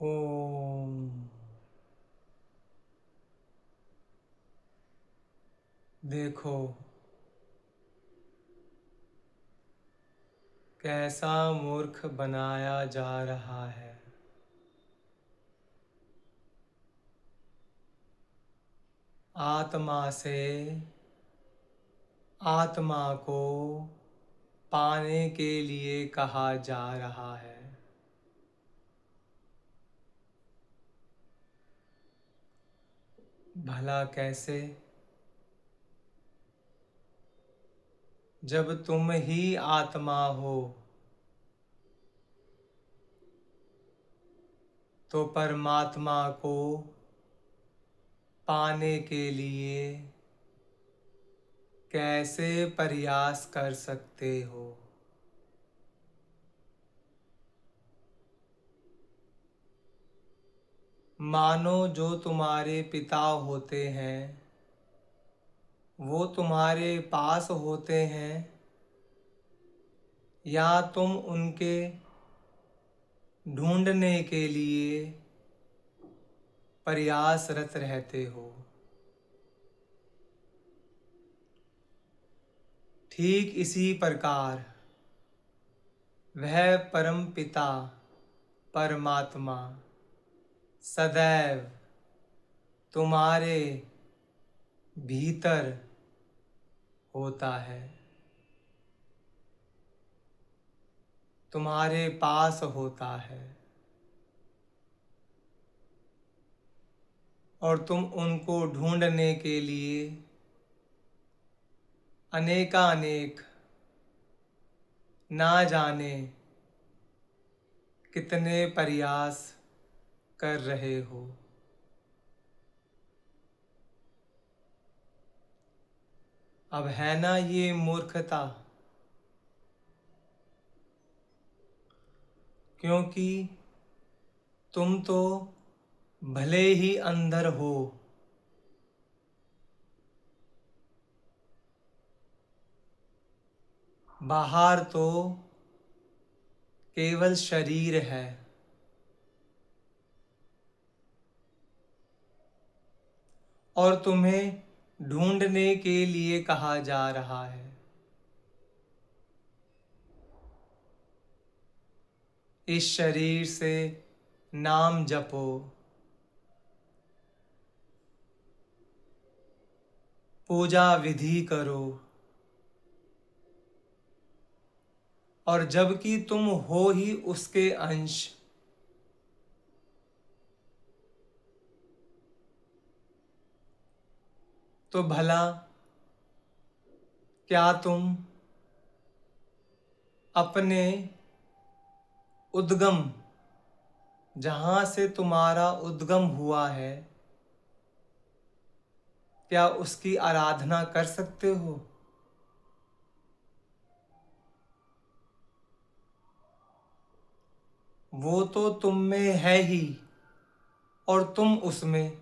ओम। देखो कैसा मूर्ख बनाया जा रहा है। आत्मा से आत्मा को पाने के लिए कहा जा रहा है। भला कैसे? जब तुम ही आत्मा हो तो परमात्मा को पाने के लिए कैसे प्रयास कर सकते हो? मानो जो तुम्हारे पिता होते हैं वो तुम्हारे पास होते हैं, या तुम उनके ढूंढने के लिए प्रयासरत रहते हो। ठीक इसी प्रकार वह परम पिता परमात्मा सदैव तुम्हारे भीतर होता है, तुम्हारे पास होता है, और तुम उनको ढूंढने के लिए अनेकानेक ना जाने कितने प्रयास कर रहे हो। अब है ना ये मूर्खता? क्योंकि तुम तो भले ही अंदर हो, बाहर तो केवल शरीर है, और तुम्हें ढूंढने के लिए कहा जा रहा है। इस शरीर से नाम जपो, पूजा विधि करो, और जबकि तुम हो ही उसके अंश, तो भला क्या तुम अपने उद्गम, जहां से तुम्हारा उद्गम हुआ है, क्या उसकी आराधना कर सकते हो? वो तो तुम में है ही, और तुम उसमें।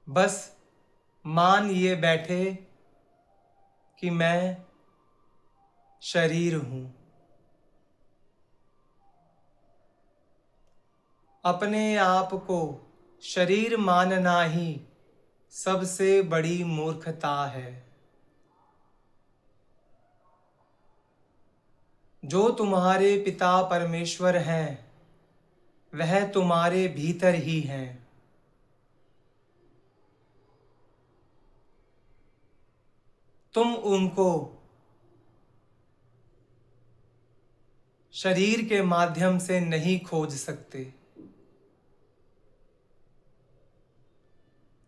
बस मान ये बैठे कि मैं शरीर हूं। अपने आप को शरीर मानना ही सबसे बड़ी मूर्खता है। जो तुम्हारे पिता परमेश्वर हैं वह तुम्हारे भीतर ही हैं। तुम उनको शरीर के माध्यम से नहीं खोज सकते।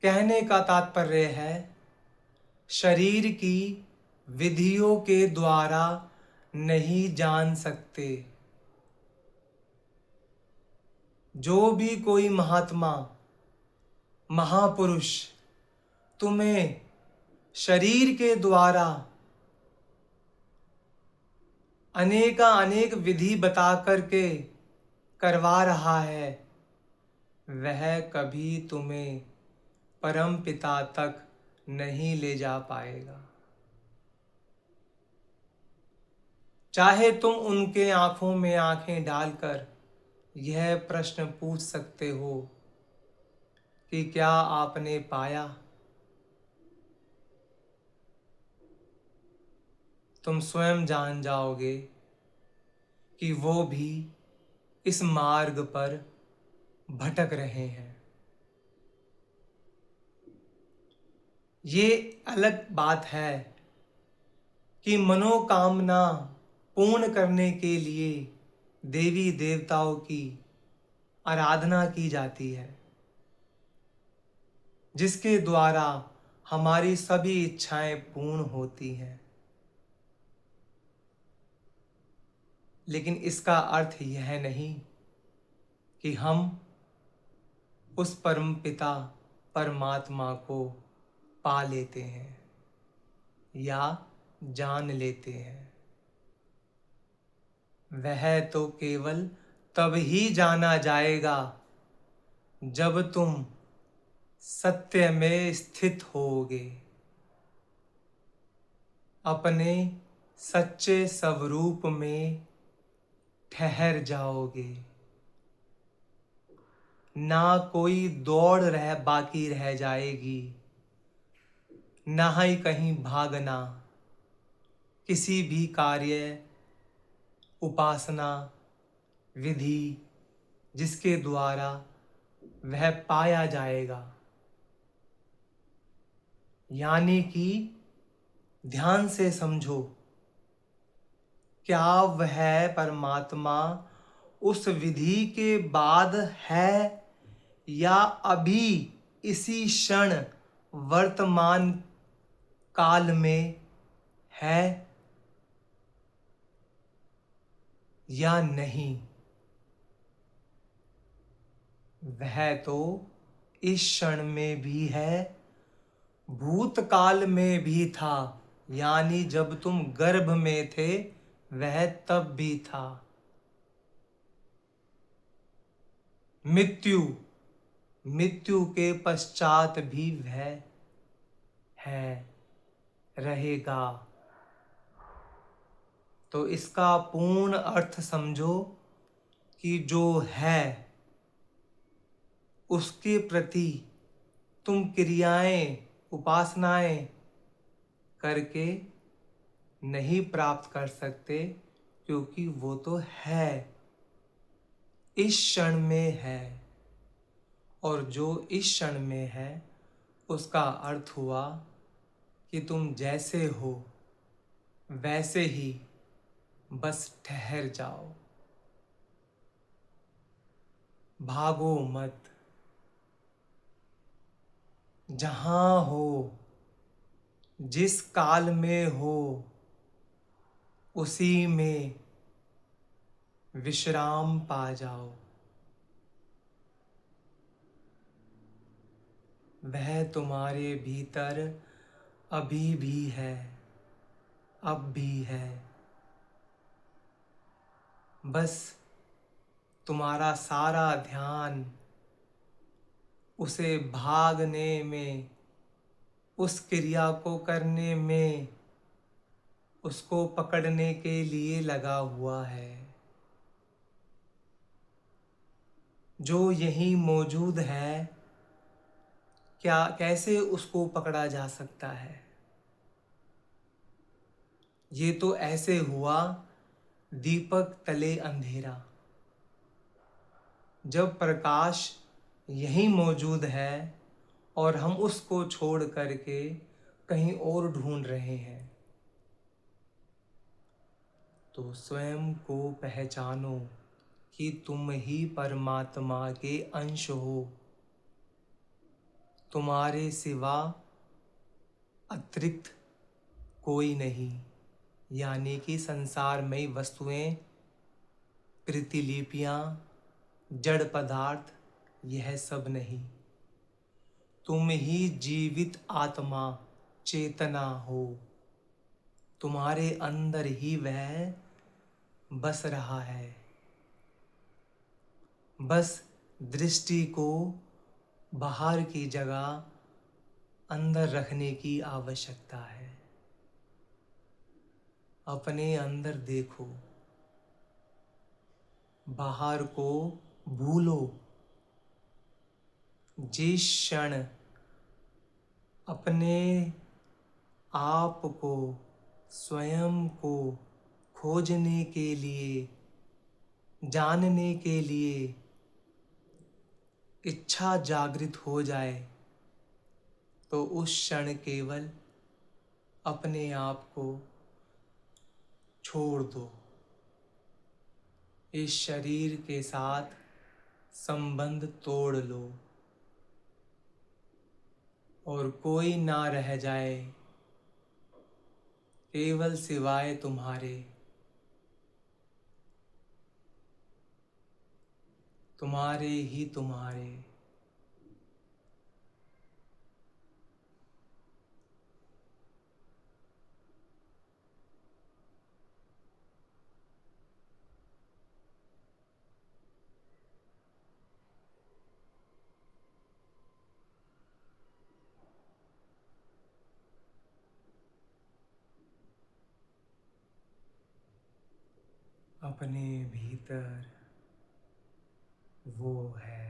कहने का तात्पर्य है, शरीर की विधियों के द्वारा नहीं जान सकते। जो भी कोई महात्मा महापुरुष तुम्हें शरीर के द्वारा अनेक विधि बता करके करवा रहा है, वह कभी तुम्हें परम पिता तक नहीं ले जा पाएगा। चाहे तुम उनके आंखों में आंखें डालकर यह प्रश्न पूछ सकते हो कि क्या आपने पाया। तुम स्वयं जान जाओगे कि वो भी इस मार्ग पर भटक रहे हैं। ये अलग बात है कि मनोकामना पूर्ण करने के लिए देवी देवताओं की आराधना की जाती है, जिसके द्वारा हमारी सभी इच्छाएं पूर्ण होती हैं। लेकिन इसका अर्थ यह नहीं कि हम उस परम पिता परमात्मा को पा लेते हैं या जान लेते हैं। वह तो केवल तब ही जाना जाएगा जब तुम सत्य में स्थित होगे, अपने सच्चे स्वरूप में ठहर जाओगे। ना कोई दौड़ बाकी रह जाएगी, ना ही कहीं भागना। किसी भी कार्य, उपासना, विधि जिसके द्वारा वह पाया जाएगा, यानी कि ध्यान से समझो, क्या वह परमात्मा उस विधि के बाद है या अभी इसी क्षण वर्तमान काल में है या नहीं। वह तो इस क्षण में भी है, भूतकाल में भी था, यानी जब तुम गर्भ में थे वह तब भी था। मृत्यु के पश्चात भी वह है, रहेगा। तो इसका पूर्ण अर्थ समझो कि जो है उसके प्रति तुम क्रियाएं, उपासनाएं करके नहीं प्राप्त कर सकते, क्योंकि वो तो है, इस क्षण में है। और जो इस क्षण में है उसका अर्थ हुआ कि तुम जैसे हो वैसे ही बस ठहर जाओ, भागो मत। जहां हो, जिस काल में हो, उसी में विश्राम पा जाओ। वह तुम्हारे भीतर अभी भी है, अब भी है। बस तुम्हारा सारा ध्यान उसे भागने में, उस क्रिया को करने में, उसको पकड़ने के लिए लगा हुआ है। जो यहीं मौजूद है, क्या कैसे उसको पकड़ा जा सकता है? ये तो ऐसे हुआ दीपक तले अंधेरा। जब प्रकाश यहीं मौजूद है और हम उसको छोड़ करके कहीं और ढूंढ रहे हैं, तो स्वयं को पहचानो कि तुम ही परमात्मा के अंश हो। तुम्हारे सिवा अतिरिक्त कोई नहीं, यानी कि संसार में वस्तुएं, प्रतिलिपियां, जड़ पदार्थ, यह सब नहीं। तुम ही जीवित आत्मा, चेतना हो। तुम्हारे अंदर ही वह बस रहा है। बस दृष्टि को बाहर की जगह अंदर रखने की आवश्यकता है। अपने अंदर देखो, बाहर को भूलो। जिस क्षण अपने आप को, स्वयं को खोजने के लिए, जानने के लिए इच्छा जागृत हो जाए, तो उस क्षण केवल अपने आप को छोड़ दो। इस शरीर के साथ संबंध तोड़ लो और कोई ना रह जाए केवल सिवाय तुम्हारे, तुम्हारे ही तुम्हारे। अपने भीतर वो है